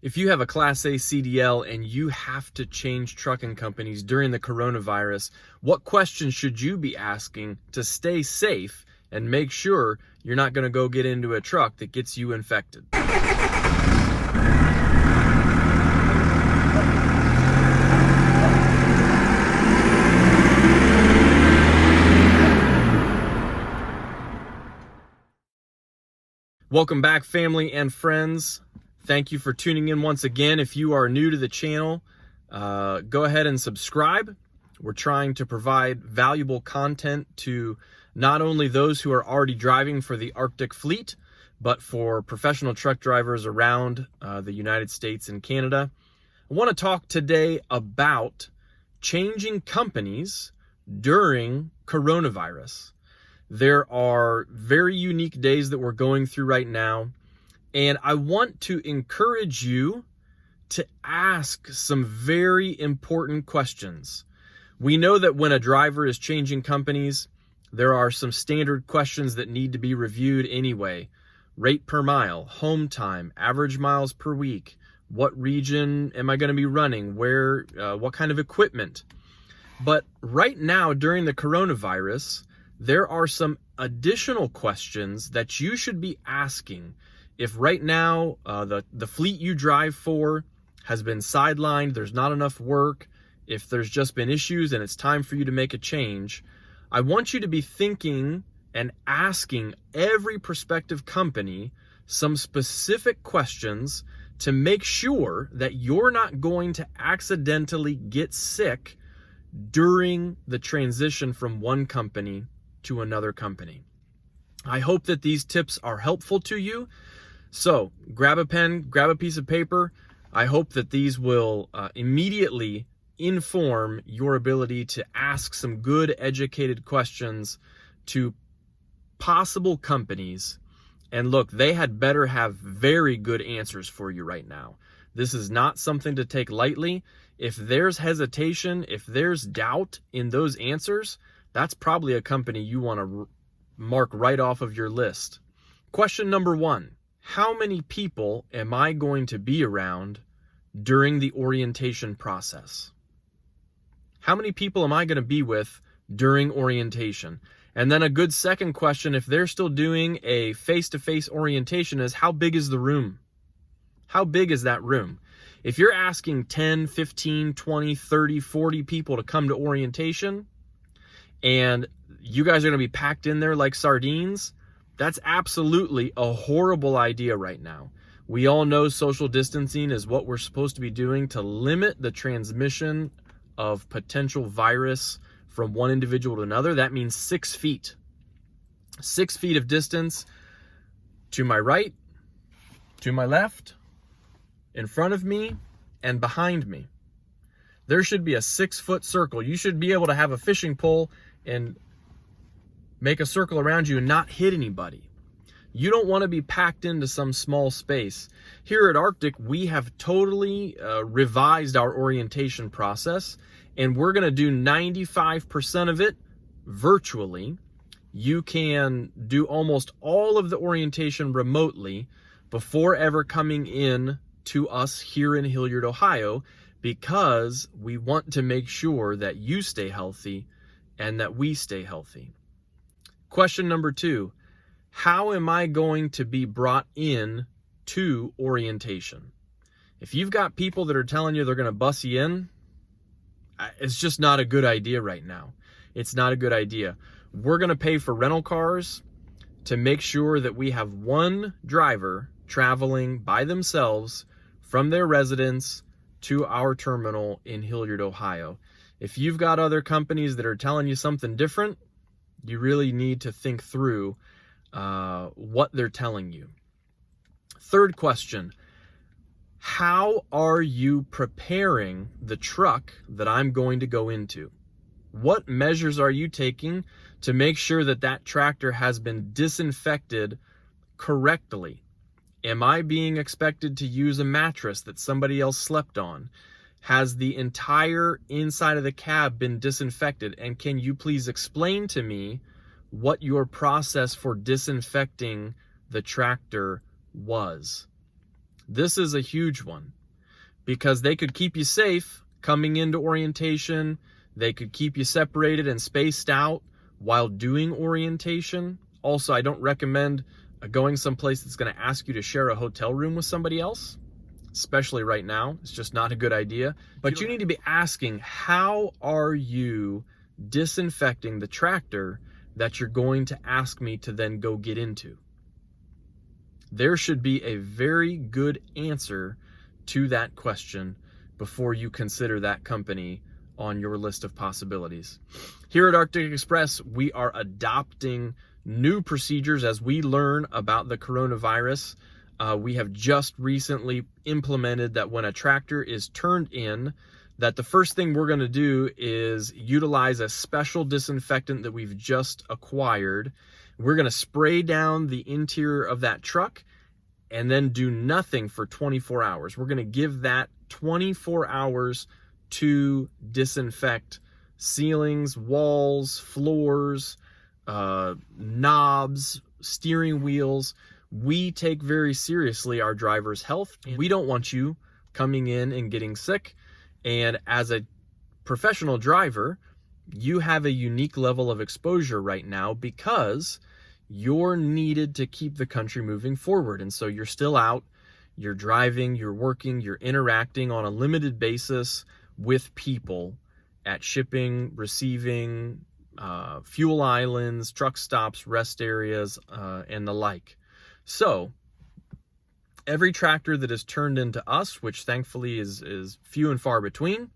If you have a Class A CDL and you have to change trucking companies during the coronavirus, what questions should you be asking to stay safe and make sure you're not going to go get into a truck that gets you infected? Welcome back, family and friends. Thank you for tuning in once again. If you are new to the channel, go ahead and subscribe. We're trying to provide valuable content to not only those who are already driving for the Arctic fleet, but for professional truck drivers around the United States and Canada. I want to talk today about changing companies during coronavirus. There are very unique days that we're going through right now, and I want to encourage you to ask some very important questions. We know that when a driver is changing companies, there are some standard questions that need to be reviewed anyway. Rate per mile, home time, average miles per week, what region am I going to be running, where, what kind of equipment. But right now, during the coronavirus, there are some additional questions that you should be asking. If right now the fleet you drive for has been sidelined, there's not enough work, if there's just been issues and it's time for you to make a change, I want you to be thinking and asking every prospective company some specific questions to make sure that you're not going to accidentally get sick during the transition from one company to another company. I hope that these tips are helpful to you. So grab a pen, grab a piece of paper. I hope that these will immediately inform your ability to ask some good educated questions to possible companies. And look, they had better have very good answers for you right now. This is not something to take lightly. If there's hesitation, if there's doubt in those answers, that's probably a company you want to mark right off of your list. Question number one, how many people am I going to be around during the orientation process? How many people am I going to be with during orientation? And then a good second question, if they're still doing a face-to-face orientation, is how big is the room? How big is that room? If you're asking 10, 15, 20, 30, 40 people to come to orientation, and you guys are going to be packed in there like sardines, that's absolutely a horrible idea right now. We all know social distancing is what we're supposed to be doing to limit the transmission of potential virus from one individual to another. That means 6 feet. 6 feet of distance to my right, to my left, in front of me, and behind me. There should be a 6-foot circle. You should be able to have a fishing pole and make a circle around you and not hit anybody. You don't want to be packed into some small space. Here at Arctic, we have totally revised our orientation process, and we're going to do 95% of it virtually. You can do almost all of the orientation remotely before ever coming in to us here in Hilliard, Ohio, because we want to make sure that you stay healthy and that we stay healthy. Question number two, how am I going to be brought in to orientation? If you've got people that are telling you they're going to bus you in, it's just not a good idea right now. It's not a good idea. We're going to pay for rental cars to make sure that we have one driver traveling by themselves from their residence to our terminal in Hilliard, Ohio. If you've got other companies that are telling you something different, you really need to think through what they're telling you. Third question, how are you preparing the truck that I'm going to go into? What measures are you taking to make sure that that tractor has been disinfected correctly? Am I being expected to use a mattress that somebody else slept on? Has the entire inside of the cab been disinfected? And can you please explain to me what your process for disinfecting the tractor was? This is a huge one because they could keep you safe coming into orientation. They could keep you separated and spaced out while doing orientation. Also, I don't recommend going someplace that's going to ask you to share a hotel room with somebody else, especially right now. It's just not a good idea. But you need to be asking, how are you disinfecting the tractor that you're going to ask me to then go get into? There should be a very good answer to that question before you consider that company on your list of possibilities. Here at Arctic Express, we are adopting new procedures as we learn about the coronavirus. We have just recently implemented that when a tractor is turned in, that the first thing we're going to do is utilize a special disinfectant that we've just acquired. We're going to spray down the interior of that truck and then do nothing for 24 hours. We're going to give that 24 hours to disinfect ceilings, walls, floors, knobs, steering wheels. We take very seriously our driver's health. We don't want you coming in and getting sick. And as a professional driver, you have a unique level of exposure right now because you're needed to keep the country moving forward. And so you're still out, you're driving, you're working, you're interacting on a limited basis with people at shipping, receiving, fuel islands, truck stops, rest areas, and the like. So every tractor that is turned into us, which thankfully is few and far between,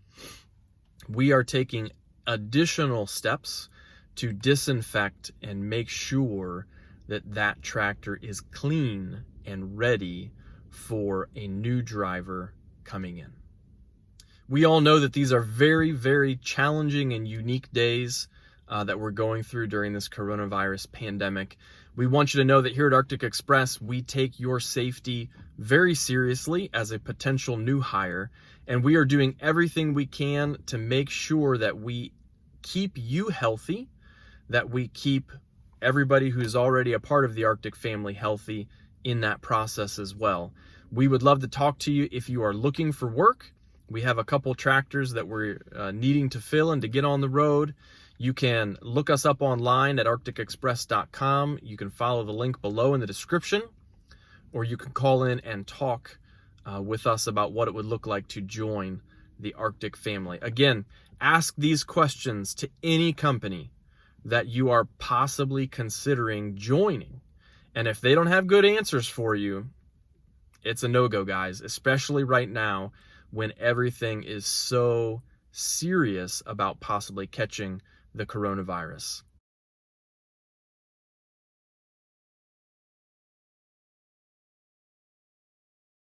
we are taking additional steps to disinfect and make sure that that tractor is clean and ready for a new driver coming in. We all know that these are very, very challenging and unique days that we're going through during this coronavirus pandemic. We want you to know that here at Arctic Express, we take your safety very seriously as a potential new hire, and we are doing everything we can to make sure that we keep you healthy, that we keep everybody who's already a part of the Arctic family healthy in that process as well. We would love to talk to you if you are looking for work. We have a couple tractors that we're needing to fill and to get on the road. You can look us up online at arcticexpress.com. You can follow the link below in the description, or you can call in and talk with us about what it would look like to join the Arctic family. Again, ask these questions to any company that you are possibly considering joining. And if they don't have good answers for you, it's a no-go, guys, especially right now when everything is so serious about possibly catching the coronavirus.